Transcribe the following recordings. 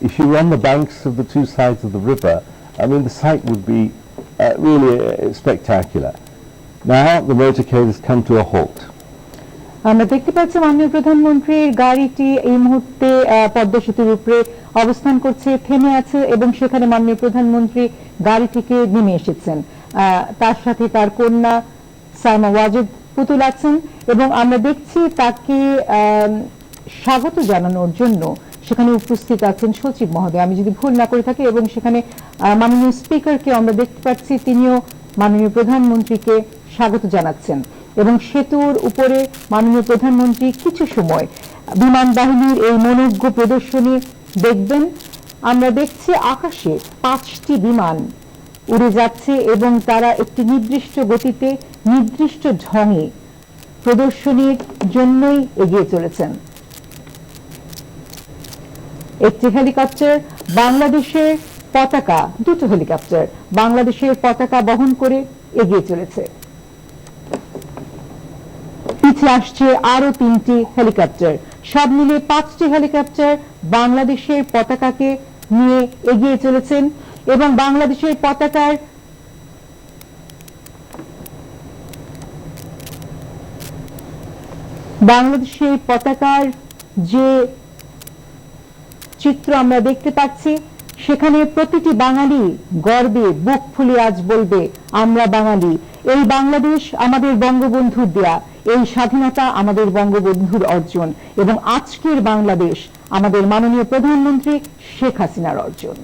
if you run the banks of the two sides of the river, I mean, the sight would be really spectacular. Now the motorcade has come to a halt. আমরা দেখতে পাচ্ছি মাননীয় প্রধানমন্ত্রীর গাড়িটি এই মুহূর্তে পদ্মা সেতুর উপরে অবস্থান করছে, থেমে আছে, এবং সেখানে মাননীয় প্রধানমন্ত্রী গাড়ি থেকে নেমে এসেছেন। তার সাথে তার কন্যা সাইমা ওয়াজেদ পুতুল আছেন, এবং আমরা দেখছি তাকে স্বাগত জানানোর জন্য সেখানে উপস্থিত আছেন সচিব মহোদয়, আমি যদি ভুল না করে থাকি, এবং সেখানে মাননীয় স্পিকারকে আমরা দেখতে পাচ্ছি, তিনিও মাননীয় প্রধানমন্ত্রীকে স্বাগত জানাচ্ছেন। এবং সেতুর উপরে মাননীয় প্রধানমন্ত্রী কিছু সময় বিমান বাহিনীর এই মনোজ্ঞ প্রদর্শনী দেখবেন। আমরা দেখছি আকাশে 5টি বিমান উড়ে যাচ্ছে এবং তারা একটি নির্দিষ্ট গতিতে নির্দিষ্ট ঢঙে প্রদর্শনীর জন্যই এগিয়ে চলেছেন। একটি হেলিকপ্টার বাংলাদেশের পতাকা, দুটো হেলিকপ্টার বাংলাদেশের পতাকা বহন করে এগিয়ে চলেছে। পিছে আসছে আরো 3টি হেলিকপ্টার, সব মিলে 5টি হেলিকপ্টার বাংলাদেশের পতাকাকে নিয়ে এগিয়ে চলেছেন। এবং বাংলাদেশের পতাকার যে চিত্র আমরা দেখতে পাচ্ছি, সেখানে প্রতিটি বাঙালি গর্বে বুক ফুলে আজ বলবে আমরা বাঙালি। এই বাংলাদেশ আমাদের বঙ্গবন্ধুর দেয়া, এই স্বাধীনতা আমাদের বঙ্গবন্ধুর অর্জন, এবং আজকের বাংলাদেশ আমাদের মাননীয় প্রধানমন্ত্রী শেখ হাসিনার অর্জন।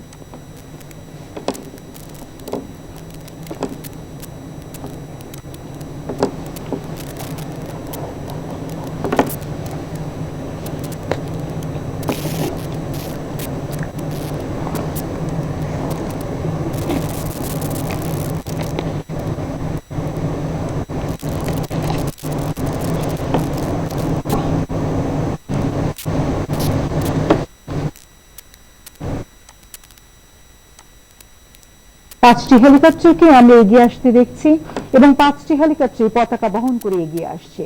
পাঁচটি হেলিকপ্টারকে আমরা এগিয়ে আসতে দেখছি, এবং 5টি হেলিকপ্টার পতাকা বহন করে এগিয়ে আসছে।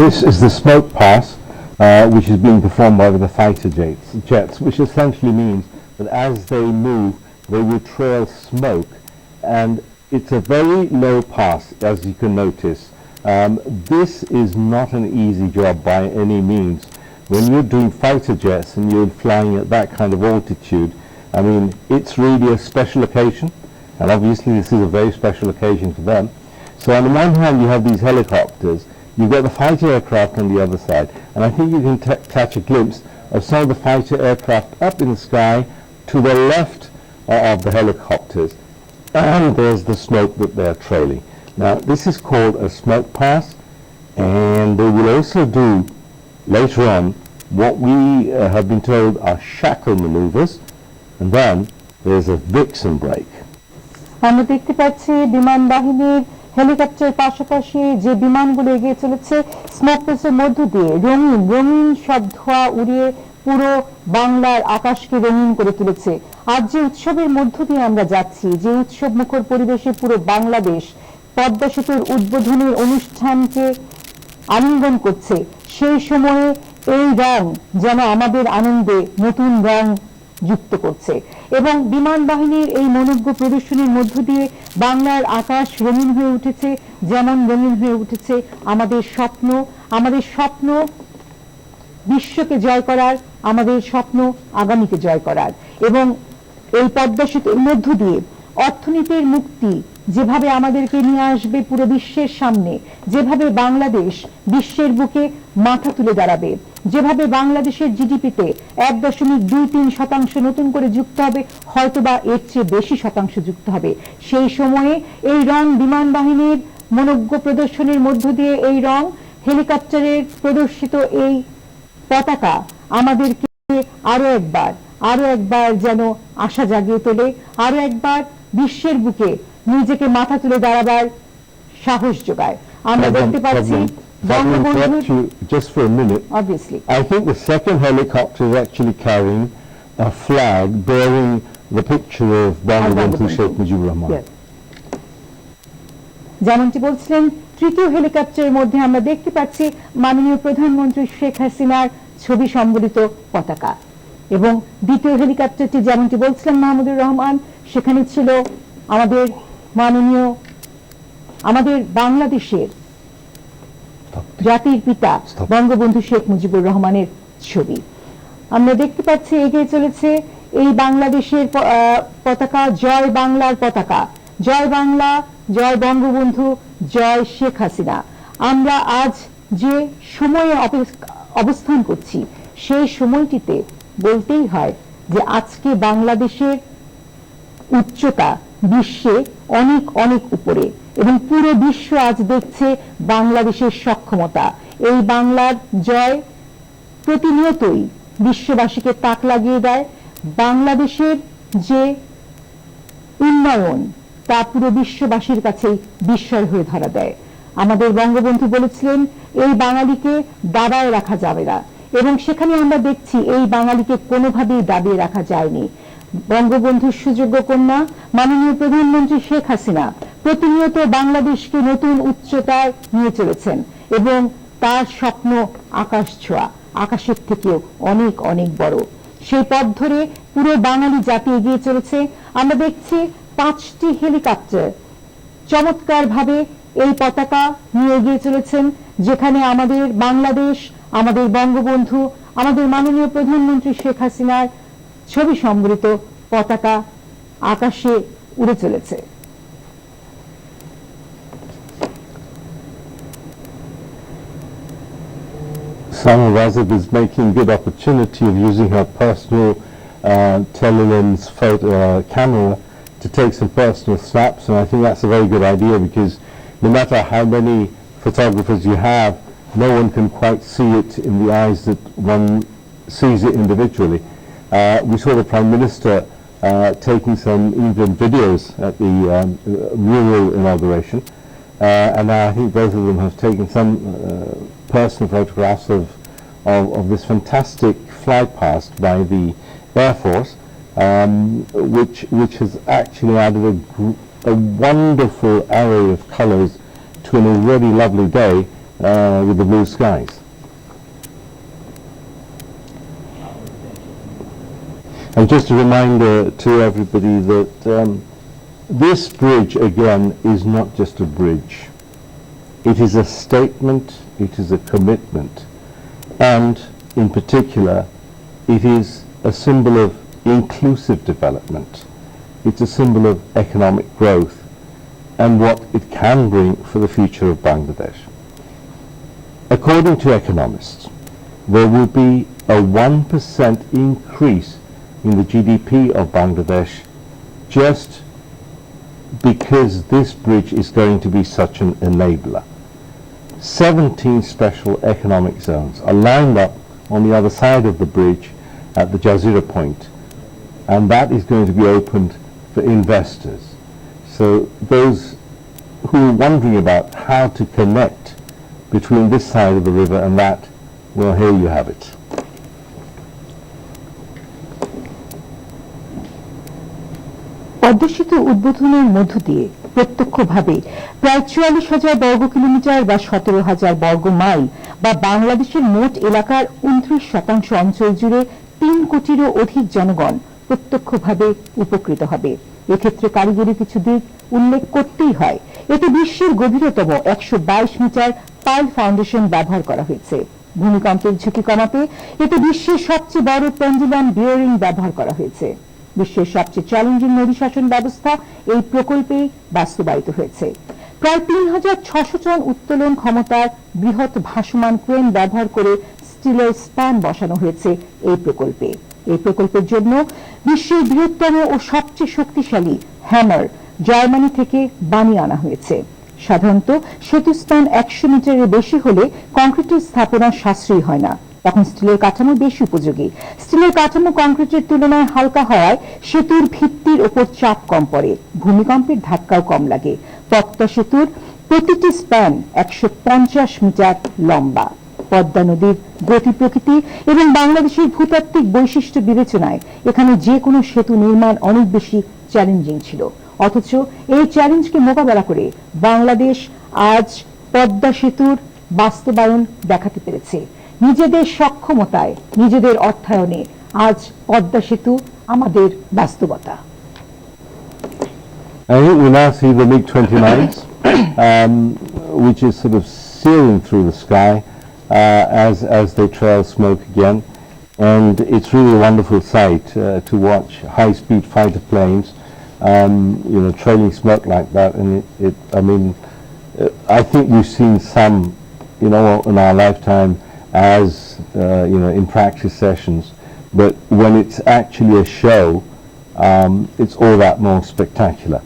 This is the smoke pass, which is being performed by the fighter jets, which essentially means that as they move, they will trail smoke, and it's a very low pass, as you can notice. This is not an easy job by any means. When you're doing fighter jets and you're flying at that kind of altitude, I mean, it's really a special occasion, and obviously this is a very special occasion for them. So on the one hand, you have these helicopters, you've got the fighter aircraft on the other side, and I think you can catch a glimpse of some of the fighter aircraft up in the sky to the left of the helicopters, and there's the smoke that they're trailing. Now, this is called a smoke pass, and they will also do later on what we have been told are shackle maneuvers, and then there's a Vixen break. আমরা দেখতে পাচ্ছি বিমান বাহিনীর helicopter পাশাপাশি যে বিমানগুলো এগিয়ে চলেছে smoke পেসের মধ্য দিয়ে রঙিন রঙিন সব ধোঁয়া উড়িয়ে পুরো বাংলার আকাশকে রঙিন করে তুলেছে। আজ যে উৎসবের মধ্য দিয়ে আমরা যাচ্ছি, যে উৎসব মুখর পরিবেশে পুরো বাংলাদেশ পদ্মা সেতুর উদ্বোধনী অনুষ্ঠানকে আলিঙ্গন করছে, সেই সময়ে এই রং যেন আমাদের আনন্দে নতুন রং যুক্ত করছে। এবং বিমান বাহিনীর এই মনোজ্ঞ প্রদর্শনীর মধ্য দিয়ে বাংলার আকাশ রঙিন হয়ে উঠেছে, যেমন রঙিন হয়ে উঠেছে আমাদের স্বপ্ন। আমাদের স্বপ্ন বিশ্বকে জয় করার, আমাদের স্বপ্ন আগামীকে জয় করার। এবং এই পদ্মা সেতুর মধ্য দিয়ে অর্থনীতির মুক্তি যেভাবে আমাদেরকে নিয়ে আসবে পুরো বিশ্বের সামনে, যেভাবে বাংলাদেশ বিশ্বের বুকে মাথা তুলে দাঁড়াবে, যেভাবে বাংলাদেশের জিডিপিতে 1.23% নতুন করে যুক্ত হবে, হয়তোবা এর চেয়ে বেশি শতাংশ যুক্ত হবে, সেই সময়ে এই রং বিমান বাহিনীর মনোজ্ঞ প্রদর্শনীর মধ্য দিয়ে, এই রং হেলিকপ্টারের প্রদর্শিত এই পতাকা আমাদেরকে আরো একবার আরো একবার যেন আশা জাগিয়ে তোলে, আরো একবার বিশ্বের বুকে নিজেকে মাথা তুলে দাঁড়াবার সাহস যোগায়। আমরা দেখতে পাচ্ছি বঙ্গবন্ধুর just for a minute. obviously I think the second helicopter is actually carrying a flag bearing the picture of Bangabandhu Sheikh Mujibur Rahman. Yes. যেমনটি বলছিলেন, তৃতীয় হেলিকপ্টারের মধ্যে আমরা দেখতে পাচ্ছি মাননীয় প্রধানমন্ত্রী শেখ হাসিনার ছবি সম্বলিত পতাকা, এবং দ্বিতীয় হেলিকপ্টারটি যেমনটি বলছিলেন মাহমুদুর রহমান, সেখানে ছিল আমাদের বাংলাদেশের জাতির পিতা বঙ্গবন্ধু শেখ মুজিবুর রহমানের ছবি। আমরা দেখতে পাচ্ছি এগিয়ে চলেছে এই বাংলাদেশের পতাকা, জয় বাংলার পতাকা, জয় বাংলা, জয় বঙ্গবন্ধু, জয় শেখ হাসিনা। আমরা আজ যে সময়ে অবস্থান করছি, সেই সময়টিতে বলতেই হয় যে আজকে বাংলাদেশের উচ্চতা বিশ্বে অনেক অনেক উপরে, এবং পুরো বিশ্ব আজ দেখছে বাংলাদেশের সক্ষমতা। এই বাংলার জয় প্রতিনিয়তই বিশ্ববাসীকে তাক লাগিয়ে দেয়। বাংলাদেশের যে উন্নয়ন, তা পুরো বিশ্ববাসীর কাছেই বিস্ময় হয়ে ধরা দেয়। আমাদের বঙ্গবন্ধু বলেছিলেন, এই বাঙালিকে দাবায় রাখা যাবে না, এবং সেখানে আমরা দেখছি এই বাঙালিকে কোনোভাবেই দাবিয়ে রাখা যায়নি। বঙ্গবন্ধুর সুযোগ্য কন্যা মাননীয় প্রধানমন্ত্রী শেখ হাসিনা প্রতিনিয়ত বাংলাদেশকে নতুন উচ্চতায় নিয়ে চলেছেন, এবং তার স্বপ্ন আকাশ ছোঁয়া, আকাশের থেকেও অনেক অনেক বড়। সেই পথ ধরে পুরো বাঙালি জাতি এগিয়ে চলেছে। আমরা দেখছি 5টি হেলিকপ্টার চমৎকার ভাবে এই পতাকা নিয়ে এগিয়ে চলেছেন, যেখানে আমাদের বাংলাদেশ, আমাদের বঙ্গবন্ধু, আমাদের মাননীয় প্রধানমন্ত্রী শেখ হাসিনার ছবি সম্বলিত পতাকা আকাশে উড়ে চলেছে। Sama Razib is making good opportunity of using her personal telelens camera to take some personal snaps, and I think that's a very good idea, because no matter how many photographers you have, no one can quite see it in the eyes that one sees it individually. We saw the Prime Minister taking some England videos at the mural inauguration, and now I think both of them have taken some personal photographs of this fantastic flag past by the Air Force, which has actually added a wonderful array of colours to an already lovely day with the blue skies. And just a reminder to everybody that this bridge, again, is not just a bridge. It is a statement, it is a commitment, and in particular, it is a symbol of inclusive development. It's a symbol of economic growth and what it can bring for the future of Bangladesh. According to economists, there will be a 1% increase in the GDP of Bangladesh just because this bridge is going to be such an enabler. 17 special economic zones are lined up on the other side of the bridge at the Jazeera point, and that is going to be opened for investors. So those who are wondering about how to connect between this side of the river and that, well, here you have it. অধ্যুষিত উদ্বোধনের মধ্য দিয়ে প্রত্যক্ষভাবে প্রায় 44,000 বর্গ kilometre বা 17,000 বর্গ mile বা বাংলাদেশের মোট এলাকার 29% অঞ্চল জুড়ে 3 কোটিরও অধিক জনগণ প্রত্যক্ষভাবে উপকৃত হবে। এক্ষেত্রে কারিগরি কিছু দিক উল্লেখ করতেই হয়। এতে বিশ্বের গভীরতম 122 মিটার পাইল ফাউন্ডেশন ব্যবহার করা হয়েছে। ভূমিকম্পের ঝুঁকি কমাতে এতে বিশ্বের সবচেয়ে বড় পেন্ডুলাম বিয়ারিং ব্যবহার করা হয়েছে। বিশ্বের সবচেয়ে চ্যালেঞ্জিং নদী শাসন ব্যবস্থা এই প্রকল্পে বাস্তবায়িত হয়েছে। প্রায় 3,600 টন উত্তোলন ক্ষমতার বৃহৎ ভাসমান ক্রেন ব্যবহার করে স্টিলের স্প্যান বসানো হয়েছে এই প্রকল্পে। এই প্রকল্পের জন্য বিশ্বের বৃহত্তম ও সবচেয়ে শক্তিশালী হ্যামার জার্মানি থেকে বানিয়ে আনা হয়েছে। সাধারণত সেতুস্প্যান 100 মিটারের বেশি হলে কংক্রিটের স্থাপনা সাশ্রয়ী হয় না, তখন স্টিলের কাঠামো বেশি উপযোগী। স্টিলের কাঠামো কংক্রিটের তুলনায় হালকা হওয়ায় সেতুর ভিত্তির ওপর চাপ কম পড়ে, ভূমিকম্পের ধাক্কাও কম লাগে। পদ্মা সেতুর প্রতিটি স্প্যান 150 মিটার লম্বা। পদ্মা নদীর গতি প্রকৃতি এবং বাংলাদেশের ভূতাত্ত্বিক বৈশিষ্ট্য বিবেচনায় এখানে যে কোনো সেতু নির্মাণ অনেক বেশি চ্যালেঞ্জিং ছিল। অথচ এই চ্যালেঞ্জকে মোকাবেলা করে বাংলাদেশ আজ পদ্মা সেতুর বাস্তবায়ন দেখাতে পেরেছে। নিজেদের সক্ষমতায়, নিজেদের অর্থায়নে আজ পদ্মা সেতু আমাদের বাস্তবতা। I think we now see the MiG-29s, which is sort of searing through the sky as they trail smoke again, and it's really a wonderful sight to watch high-speed fighter planes, trailing smoke like that. And I think we've seen some, in our lifetime as in practice sessions, but when it's actually a show, it's all that more spectacular.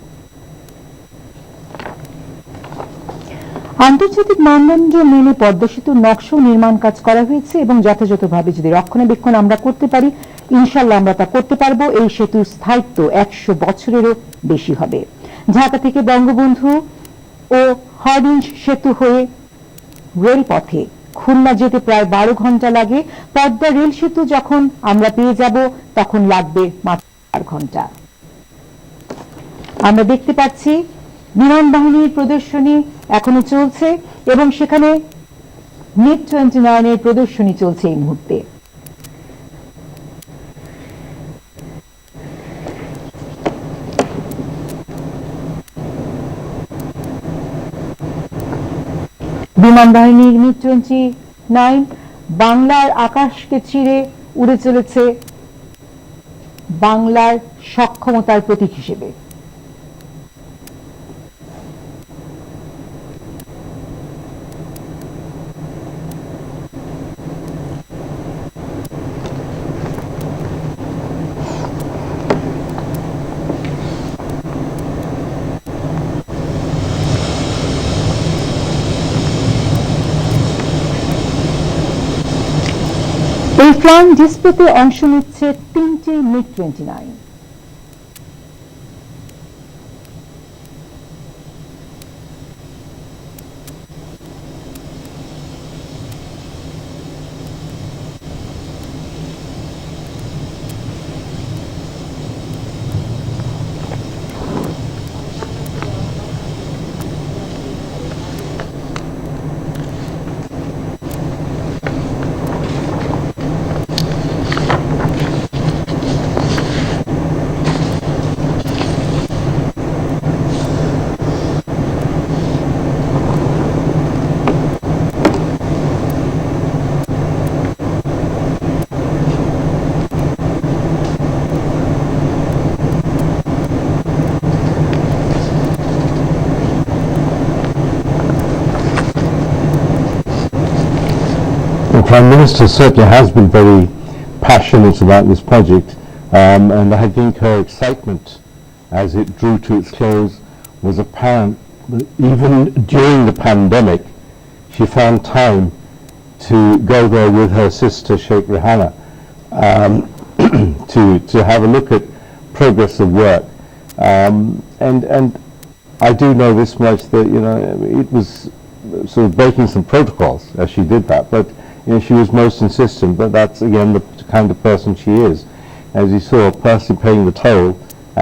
আন্তর্জাতিক মানদণ্ড মেনে পদ্মা সেতুর নকশা ও নির্মাণ কাজ করা হয়েছে এবং যথাযথভাবে যদি রক্ষণাবেক্ষণ আমরা করতে পারি, ইনশাল্লাহ আমরা তা করতে পারবো। এই সেতুর স্থায়িত্ব 100 বছরেরও বেশি হবে। ঢাকা থেকে বঙ্গবন্ধু ও হার্ডিঞ্জ সেতু হয়ে রেলপথে খুলনা যেতে প্রায় 12 ঘন্টা লাগে। পদ্মা রেল সেতু যখন আমরা পেয়ে যাব তখন লাগবে মাত্র 4 ঘন্টা। আমরা দেখতে পাচ্ছি বিমান বাহিনীর প্রদর্শনী এখনো চলছে এবং সেখানে MiG-29 এর প্রদর্শনী চলছে এই মুহূর্তে। বিমান বাহিনীর MiG-29 বাংলার আকাশকে চিরে উড়ে চলেছে বাংলার সক্ষমতার প্রতীক হিসেবে। এই ফ্লাইং ডিসপ্লেতে অংশ নিচ্ছে 3টি MiG-29। The Prime Minister certainly has been very passionate about this project, and I think her excitement as it drew to its close was apparent. Even during the pandemic, she found time to go there with her sister Sheikh Rihanna to have a look at progress of work. And I do know this much, that it was sort of breaking some protocols as she did that, but she was most insistent. But that's again the kind of person she is. As you saw, personally paying the toll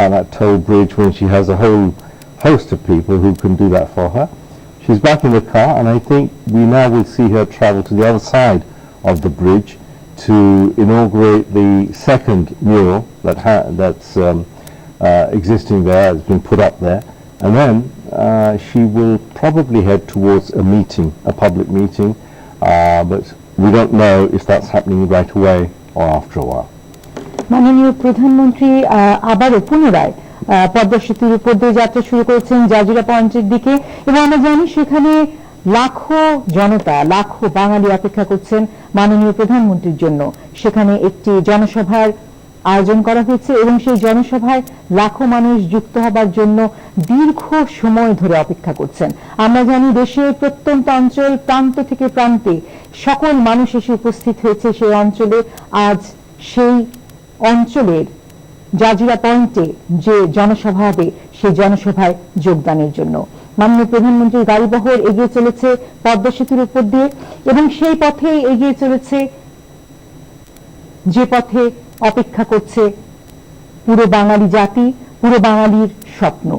at that toll bridge when she has a whole host of people who can do that for her. She's back in the car, and I think we now will see her travel to the other side of the bridge to inaugurate the second mural that's existing there, has been put up there, and then she will probably head towards a meeting, a public meeting, but we don't know if that's happening right away or after a while. মাননীয় প্রধানমন্ত্রী আবারও পুনরায় পদ্মা সেতুর উপর দিয়ে যাত্রা শুরু করেছেন জাজিরা পয়েন্টের দিকে, এবং আমরা জানি সেখানে লাখো জনতা, লাখো বাঙালি অপেক্ষা করছেন মাননীয় প্রধানমন্ত্রীর জন্য। সেখানে একটি জনসভার আয়োজন করা হয়েছে এবং সেই জনসভায় লাখো মানুষ যুক্ত হবার জন্য দীর্ঘ সময় ধরে অপেক্ষা করছেন। আমরা জানি দেশের প্রত্যন্ত অঞ্চল প্রান্ত থেকে প্রান্তে সকল মানুষ এসে উপস্থিত হয়েছে সেই অঞ্চলে। আজ সেই অঞ্চলের জাজিরা পয়েন্টে যে জনসভা হবে সেই জনসভায় যোগদানের জন্য মাননীয় প্রধানমন্ত্রীর গাড়িবহর এগিয়ে চলেছে পদ্মা সেতুর উপর দিয়ে এবং সেই পথে এগিয়ে চলেছে যে পথে অপেক্ষা করছে পুরো বাঙালি জাতি, পুরো বাঙালির স্বপ্ন।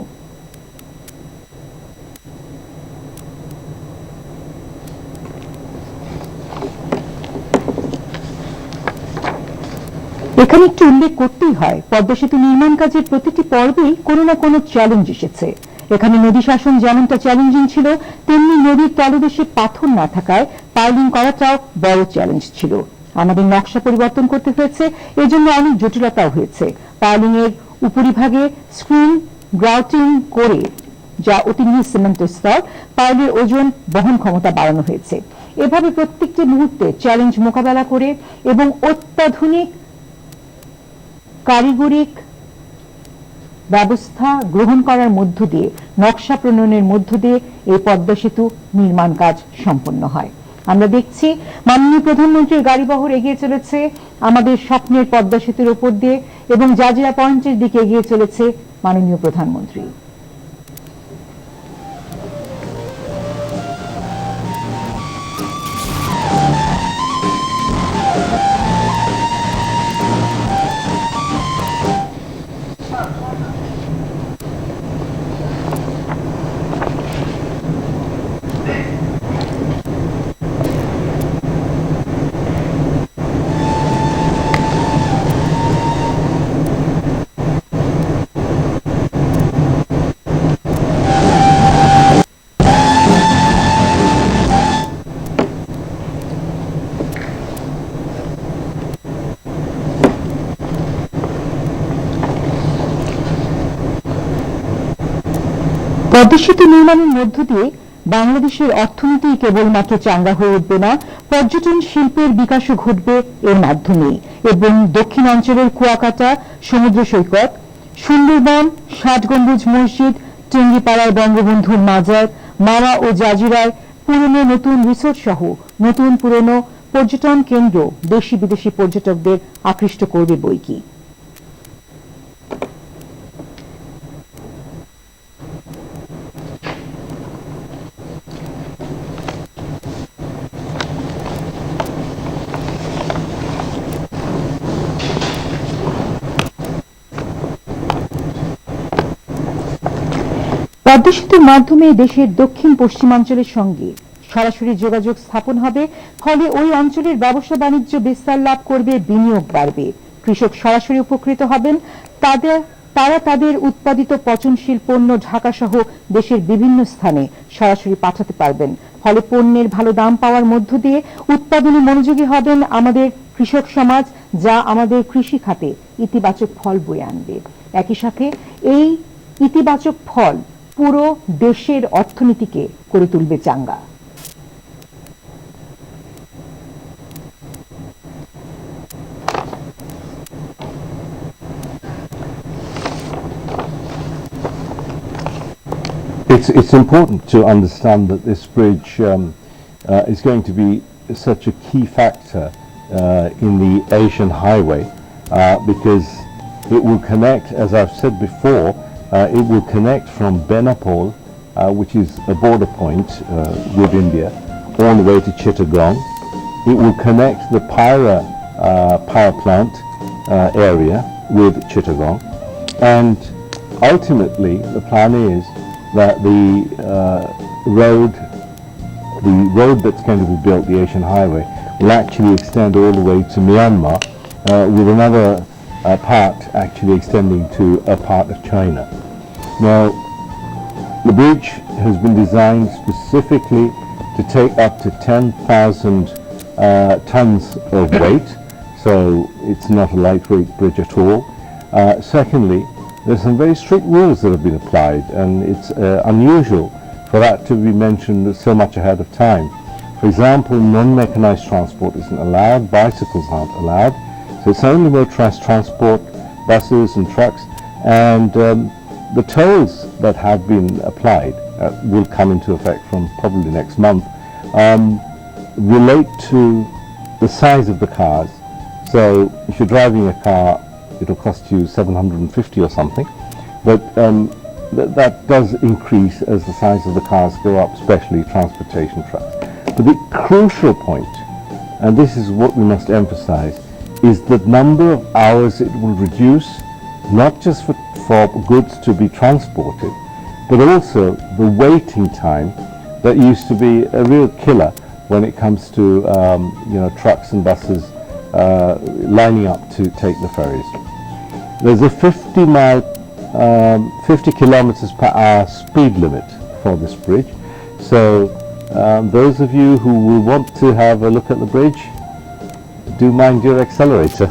এখানে একটু উল্লেখ করতেই হয়, পদ্মা সেতু নির্মাণ কাজের প্রতিটি পর্বেই কোনো না কোনো চ্যালেঞ্জ এসেছে। এখানে নদী শাসন যেমনটা চ্যালেঞ্জিং ছিল, তেমনি নদীর তলদেশে পাথর না থাকায় পাইলিং করাটাও বড় চ্যালেঞ্জ ছিল। আমাদের নকশা পরিবর্তন করতে হয়েছে, এজন্য অনেক জটিলতাও হয়েছে। পাইলিং এর উপরিভাগে স্ক্রিন গ্রাউটিং করে, যা অতি নিচ সিমেন্টের স্তর, পাইলের ওজন বহন ক্ষমতা বাড়ানো হয়েছে। এভাবে প্রত্যেকটি মুহূর্তে চ্যালেঞ্জ মোকাবেলা করে এবং অত্যাধুনিক কারিগরিক ব্যবস্থা গ্রহণ করার মধ্য দিয়ে, নকশা প্রণয়নের মধ্য দিয়ে এই পদ্মা সেতু নির্মাণ কাজ সম্পন্ন হয়। আমরা দেখছি মাননীয় প্রধানমন্ত্রীর গাড়িবহর এগিয়ে চলেছে আমাদের স্বপ্নের পদ্মা সেতুর উপর দিয়ে এবং জাজিরা পয়েন্টের দিকে এগিয়ে চলেছে মাননীয় প্রধানমন্ত্রী। পদ্মা সেতু নির্মাণের মধ্য দিয়ে বাংলাদেশের অর্থনীতি কেবলমাত্র চাঙ্গা হয়ে উঠবে না, পর্যটন শিল্পের বিকাশও ঘটবে এর মাধ্যমে। এবং দক্ষিণ অঞ্চলের কুয়াকাটা সমুদ্র সৈকত, সুন্দরবন, ৬০ গম্বুজ মসজিদ, টুঙ্গিপাড়ায় বঙ্গবন্ধুর মাজার, মাওয়া ও জাজিরায় পুরনো নতুন রিসোর্ট সহ নতুন পুরনো পর্যটন কেন্দ্র দেশি বিদেশি পর্যটকদের আকৃষ্ট করবে বইকি। পদ্মা সেতুর মাধ্যমে দেশের দক্ষিণ পশ্চিমাঞ্চলের সঙ্গে সরাসরি যোগাযোগ স্থাপন হবে, ফলে ওই অঞ্চলের ব্যবসা বাণিজ্য বিস্তার লাভ করবে, বিনিয়োগ বাড়বে, কৃষক সরাসরি উপকৃত হবেন, তারা তাদের উৎপাদিত পচনশীল পণ্য ঢাকা সহ দেশের বিভিন্ন স্থানে সরাসরি পাঠাতে পারবেন। ফলে পণ্যের ভালো দাম পাওয়ার মধ্য দিয়ে উৎপাদনে মনোযোগী হবেন আমাদের কৃষক সমাজ, যা আমাদের কৃষি খাতে ইতিবাচক ফল বয়ে আনবে। একই সাথে এই ইতিবাচক ফল পুরো দেশের অর্থনীতিকে করে তুলবে চাঙ্গা। It's important to understand that this bridge is going to be such a key factor in the Asian highway because it will connect, as I've said before, it will connect from Benapole, which is a border point with India, all the way to Chittagong. It will connect the Pyra power plant area with Chittagong, and ultimately the plan is that the road that's going to be built, the Asian Highway, will actually extend all the way to Myanmar, with another part actually extending to a part of China. Now, the bridge has been designed specifically to take up to 10,000 tons of weight, so it's not a lightweight bridge at all. Secondly, there's some very strict rules that have been applied, and it's unusual for that to be mentioned so much ahead of time. For example, non-mechanized transport isn't allowed, bicycles aren't allowed, So it's only motorized transport, buses and trucks, and the tolls that have been applied will come into effect from probably next month, relate to the size of the cars. So if you're driving a car, it'll cost you 750 or something, but that does increase as the size of the cars go up, especially transportation trucks. But the crucial point, and this is what we must emphasize, is the number of hours it will reduce, not just for goods to be transported, but also the waiting time that used to be a real killer when it comes to trucks and buses lining up to take the ferries. There's a 50 kilometers per hour speed limit for this bridge. So those of you who will want to have a look at the bridge, do mind your accelerator.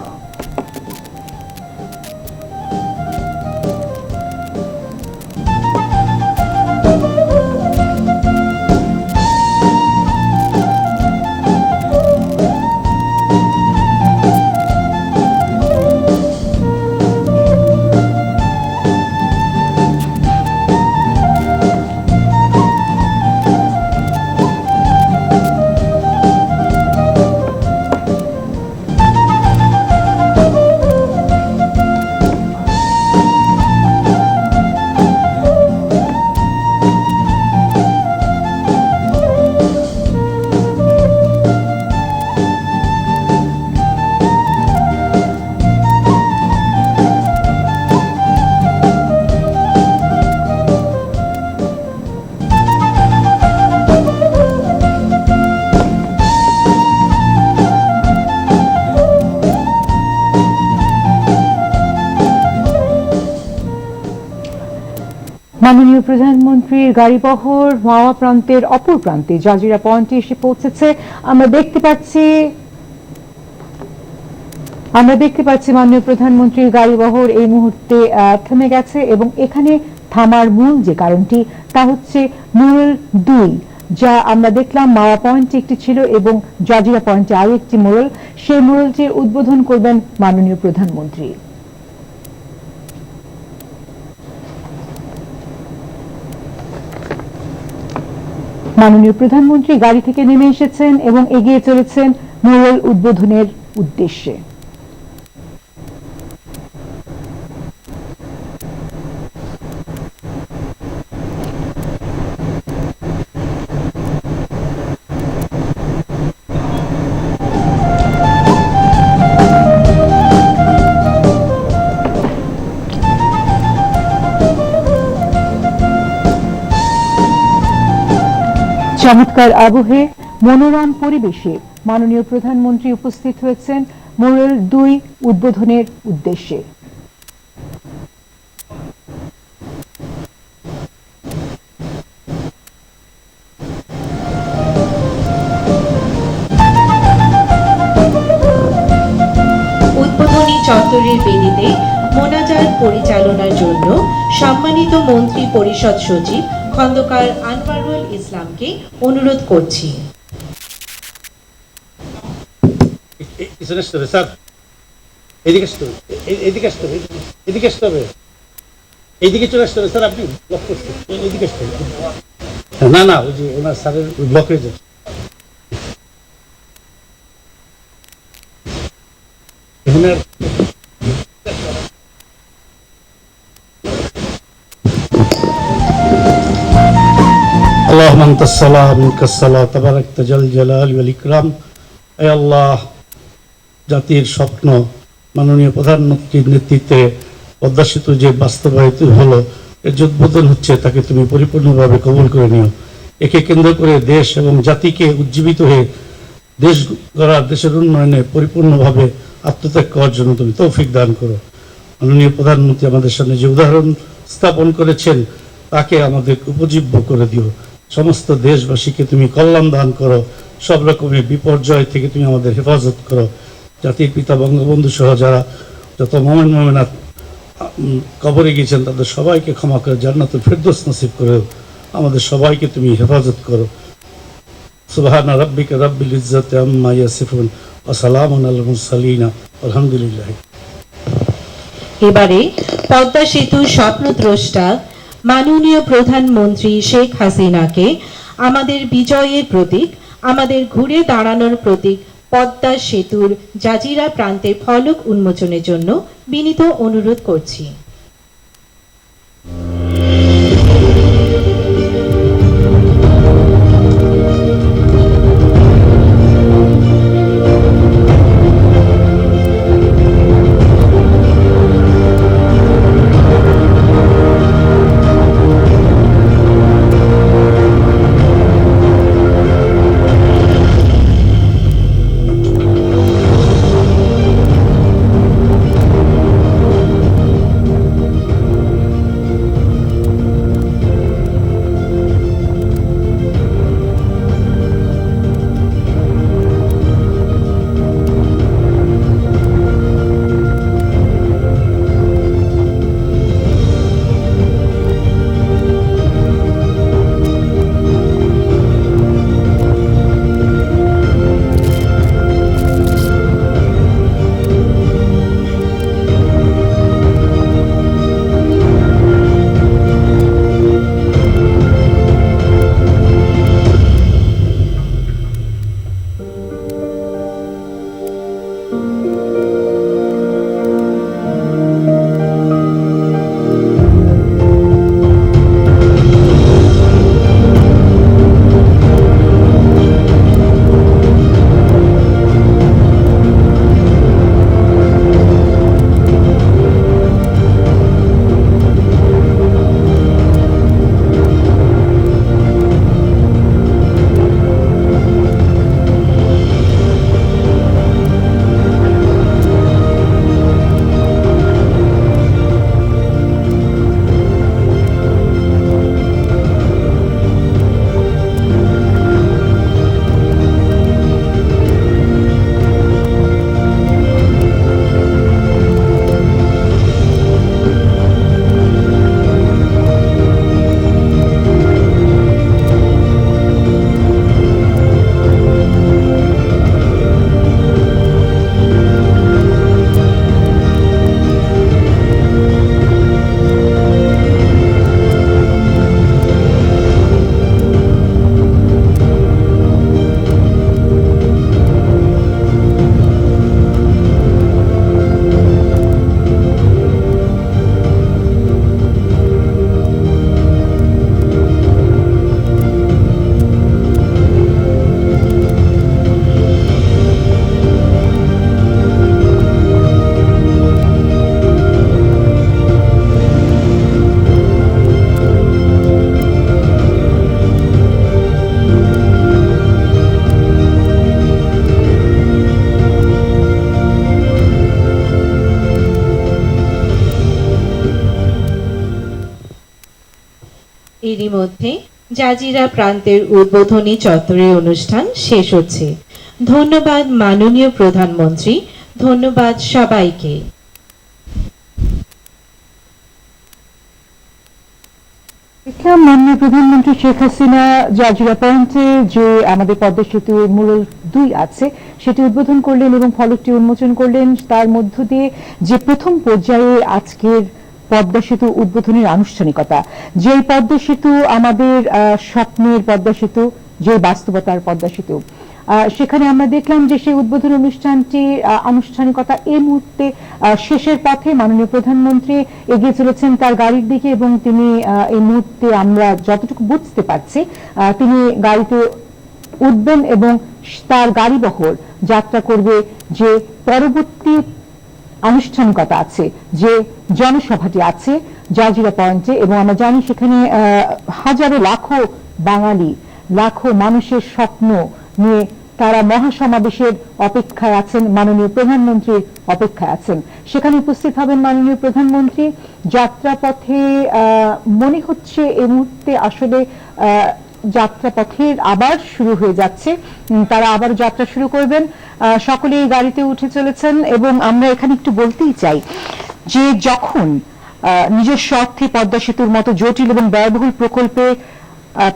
মাননীয় প্রধানমন্ত্রীর গাড়িবহর মাওয়া প্রান্তের অপর প্রান্তে Jazeera পয়েন্টে এসে পৌঁছেছে। আমরা দেখতে পাচ্ছি মাননীয় প্রধানমন্ত্রীর গাড়িবহর এই মুহূর্তে থেমে গেছে এবং এখানে থামার মূল যে কারণটি তা হচ্ছে মোড়ল 2, যা আমরা দেখলাম মাওয়া পয়েন্টে একটি ছিল এবং জাজিরা পয়েন্টে আরো একটি মোড়ল। সেই মোড়লটির উদ্বোধন করবেন মাননীয় প্রধানমন্ত্রী। মাননীয় প্রধানমন্ত্রী গাড়ি থেকে নেমে এসেছেন এবং এগিয়ে চলেছেন মোড়ল উদ্বোধনের উদ্দেশ্যে। চমৎকার আবহে মনোরম পরিবেশে মাননীয় প্রধানমন্ত্রী উপস্থিত হয়েছেন মোড়ল 2 উদ্বোধনের উদ্দেশ্যে। উদ্বোধনী চত্বরের বেদিতে মোনাজাত পরিচালনার জন্য সম্মানিত মন্ত্রী পরিষদ সচিব খন্দকার আনোয়ারুল ইসলামকে অনুরোধ করছি। স্যার এদিকে আসতে হবে, এদিকে আসতে হবে, এদিকে আসতে হবে, এইদিকে চলে আসতে হবে স্যার। আপনি ব্লক করছেন, এদিকে আসতে হবে। না না, ওই যে ওনার স্যারের ব্লক হয়ে যাচ্ছে। এখানে اللهم انت السلام منك السلام تباركت جل جلال والإكرام। اے আল্লাহ, জাতির স্বপ্ন মাননীয় প্রধানমন্ত্রীর নেতৃত্বে পদ্মা সেতু যে বাস্তবায়িত হলো, এর যে উদ্বোধন হচ্ছে তাকে তুমি পরিপূর্ণভাবে কবুল করে নিও। একে কেন্দ্র করে দেশ এবং জাতিকে উজ্জীবিত হয়ে দেশ গড়া, দেশের উন্নয়নে পরিপূর্ণভাবে আত্মত্যাগ করার জন্য তুমি তৌফিক দান করো। মাননীয় প্রধানমন্ত্রী আমাদের সামনে যে উদাহরণ স্থাপন করেছেন তাকে আমাদের উপজীব্য করে দিও। সমস্ত দেশবাসীকে তুমি কল্যাণ দান করো, সব রকমের বিপর্যয় থেকে তুমি আমাদের হেফাজত করো। জাতির পিতা বঙ্গবন্ধু সহ যারা যত মোমেন মোমেনাত কবরে গিয়েছেন তাদের সবাইকে ক্ষমা করে জান্নাতুল ফিরদৌস নসিব করে আমাদের সবাইকে তুমি হেফাজত করো। সুবহানা রাব্বিকা রাব্বিল ইজ্জাতি আম্মা ইয়াসিফুন ওয়া সালামুন আলাল মুরসালিন আলহামদুলিল্লাহ। এবারে পদ্মা সেতু স্বপ্নদ্রষ্টা মাননীয় প্রধানমন্ত্রী শেখ হাসিনাকে আমাদের বিজয়ের প্রতীক, আমাদের ঘুরে দাঁড়ানোর প্রতীক পদ্মা সেতুর জাজিরা প্রান্তের ফলক উন্মোচনের জন্য বিনীত অনুরোধ করছি। এরই মধ্যে জাজিরা প্রান্তের উদ্বোধনী চত্বরের অনুষ্ঠান শেষ হচ্ছে। ধন্যবাদ মাননীয় প্রধানমন্ত্রী, ধন্যবাদ সবাইকে। দেখলাম মাননীয় প্রধানমন্ত্রী শেখ হাসিনা জাজিরা পয়েন্টে যে আমাদের পদ্মা সেতুর মূল 2 আছে সেটি উদ্বোধন করলেন এবং ফলকটি উন্মোচন করলেন। তার মধ্য দিয়ে যে প্রথম পর্যায়ে আজকের পদ্মা সেতু উদ্বোধনের আনুষ্ঠানিকতা, যে পদ্মা সেতু আমাদের স্বপ্নের পদ্মা সেতু, যে বাস্তবতার পদ্মা সেতু, সেখানে আমরা দেখলাম যে সেই উদ্বোধন অনুষ্ঠানটি আনুষ্ঠানিকতা এই মুহূর্তে শেষের পথে। মাননীয় প্রধানমন্ত্রী এগিয়ে চলেছেন তার গাড়ির দিকে এবং তিনি এই মুহূর্তে আমরা যতটুকু বুঝতে পারছি তিনি গাড়িতে উঠবেন এবং তার গাড়ি বহর যাত্রা করবে যে পরবর্তী আনুষ্ঠানিকতা আছে, যে জনসভাটি আছে জাজিরা পয়েন্টে। এবং আমরা জানি সেখানে হাজারো লাখো বাঙালি, লাখো মানুষের স্বপ্ন নিয়ে তারা মহাসমাবেশের অপেক্ষায় আছেন, মাননীয় প্রধানমন্ত্রীর অপেক্ষায় আছেন। সেখানে উপস্থিত হবেন মাননীয় প্রধানমন্ত্রী। যাত্রাপথে মনে হচ্ছে এই মুহূর্তে আসলে যাত্রাপথের আবার শুরু হয়ে যাচ্ছে, তারা আবার যাত্রা শুরু করবেন। সকলেই গাড়িতে উঠে চলেছেন এবং আমরা এখানে একটু বলতেই চাই যে যখন নিজস্ব অর্থে পদ্মা সেতুর মতো জটিল এবং ব্যয়বহুল প্রকল্পে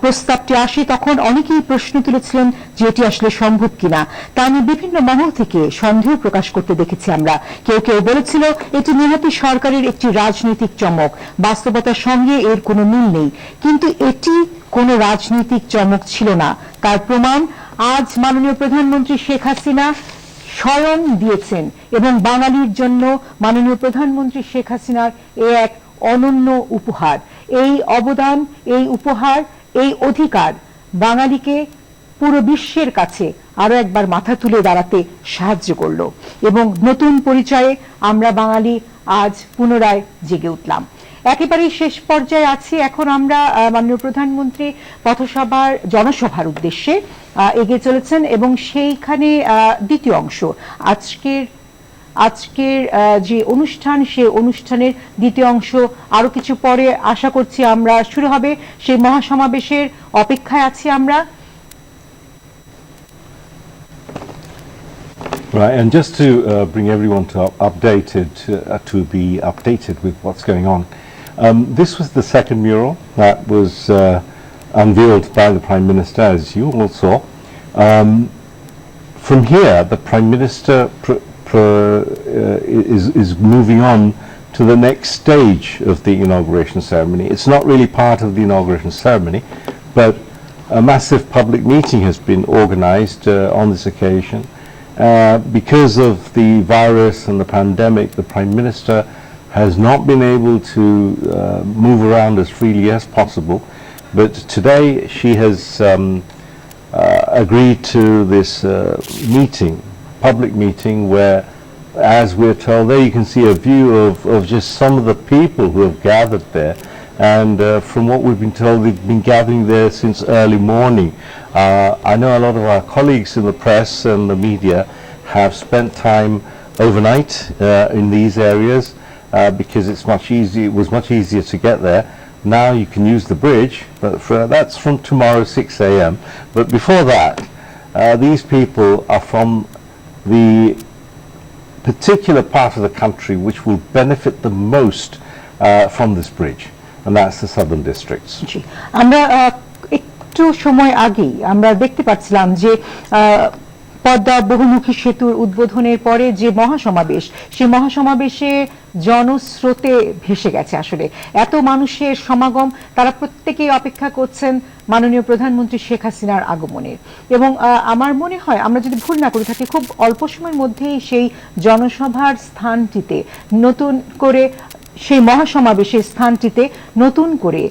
প্রস্তাবটি আসে তখন অনেকেই প্রশ্ন তুলেছিলেন যে এটি আসলে সম্ভব কিনা। তা নিয়ে বিভিন্ন মহল থেকে সন্দেহ প্রকাশ করতে দেখেছি আমরা। কেউ কেউ বলেছিল এটি নিহাতি সরকারের একটি রাজনৈতিক চমক, বাস্তবতার সঙ্গে এর কোনো মিল নেই। কিন্তু এটি কোনো রাজনৈতিক চমক ছিল না। তার প্রমাণ আজ মাননীয় প্রধানমন্ত্রী শেখ হাসিনা স্বয়ং দিয়েছেন, এবং বাঙালির জন্য মাননীয় প্রধানমন্ত্রী শেখ হাসিনার এক অনন্য উপহার। এই অবদান, এই উপহার, এই অধিকার বাঙালিকে পুরো বিশ্বের কাছে আরো একবার মাথা তুলে দাঁড়াতে সাহায্য করলো, এবং নতুন পরিচয়ে আমরা বাঙালি আজ পুনরায় জেগে উঠলাম। একেবারেই শেষ পর্যায়ে আছি এখন আমরা। মাননীয় প্রধানমন্ত্রী পথসভার জনসভার উদ্দেশ্যে এগিয়ে চলেছেন, এবং সেইখানে দ্বিতীয় অংশ আজকের যে অনুষ্ঠান, সেই অনুষ্ঠানের দ্বিতীয় অংশ আরো কিছু পরে আশা করছি আমরা শুরু হবে। সেই মহাসমাবেশের অপেক্ষায় আছি আমরা। Right, and just to bring everyone to be updated with what's going on, this was the second mural that was unveiled by the Prime Minister, as you all saw. From here, the Prime Minister is moving on to the next stage of the inauguration ceremony. It's not really part of the inauguration ceremony, but a massive public meeting has been organized on this occasion. Because of the virus and the pandemic, the Prime Minister has not been able to move around as freely as possible, but today she has agreed to this public meeting where, as we're told, there you can see a view of just some of the people who have gathered there. And from what we've been told, they've been gathering there since early morning. I know a lot of our colleagues in the press and the media have spent time overnight in these areas because it was much easier to get there. Now you can use the bridge, but that's from tomorrow 6 a.m. But before that, these people are from the particular part of the country which will benefit the most from this bridge, and that's the southern districts. আমরা একটু সময় আগেই আমরা দেখতে পাচ্ছিলাম যে পদ্মা বহুমুখী সেতুর উদ্বোধনের পরে যে মহাসমাবেশ, সেই মহাসমাবেশে জনস্রোতে ভেসে গেছে আসলে এত মানুষের সমাগম। তারা প্রত্যেকেই অপেক্ষা করছেন মাননীয় প্রধানমন্ত্রী শেখ হাসিনার আগমনের, এবং আমার মনে হয় আমরা যদি ভুল না করে থাকি খুব অল্প সময়ের মধ্যেই সেই জনসভার স্থানটিতে নতুন করে, সেই মহাসমাবেশের স্থানটিতে নতুন করে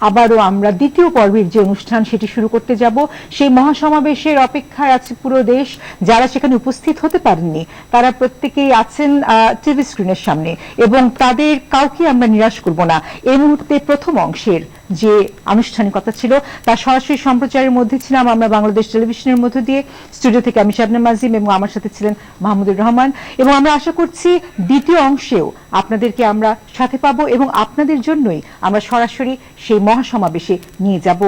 আবারও আমরা দ্বিতীয় পর্বের যে অনুষ্ঠান সেটি শুরু করতে যাব। সেই মহাসমাবেশের অপেক্ষায় আছে পুরো দেশ। যারা সেখানে উপস্থিত হতে পারেননি তারা প্রত্যেকেই আছেন টিভি স্ক্রিনের সামনে, এবং তাদের কাউকে আমরা নিরাশ করব না। এই মুহূর্তে প্রথম অংশের যে আনুষ্ঠানিকতা ছিল তার সরাসরি সম্প্রচারের মধ্যে ছিলাম আমরা বাংলাদেশ টেলিভিশনের মধ্য দিয়ে। স্টুডিও থেকে আমি শাবনাম আজিম এবং আমার সাথে ছিলেন মাহমুদুর রহমান, এবং আমরা আশা করছি দ্বিতীয় অংশেও আপনাদেরকে আমরা সাথে পাবো, এবং আপনাদের জন্যই আমরা সরাসরি সেই মহাসমাবেশে নিয়ে যাব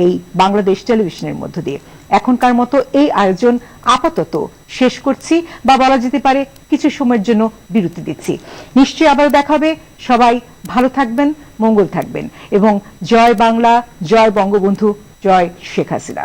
এই বাংলাদেশ টেলিভিশনের মধ্য দিয়ে। এখনকার মতো এই আয়োজন আপাতত শেষ করছি, বা বলা যেতে পারে কিছু সময়ের জন্য বিরতি দিচ্ছি। নিশ্চয়ই আবার দেখা হবে। সবাই ভালো থাকবেন, মঙ্গল থাকবেন, এবং জয় বাংলা, জয় বঙ্গবন্ধু, জয় শেখ হাসিনা।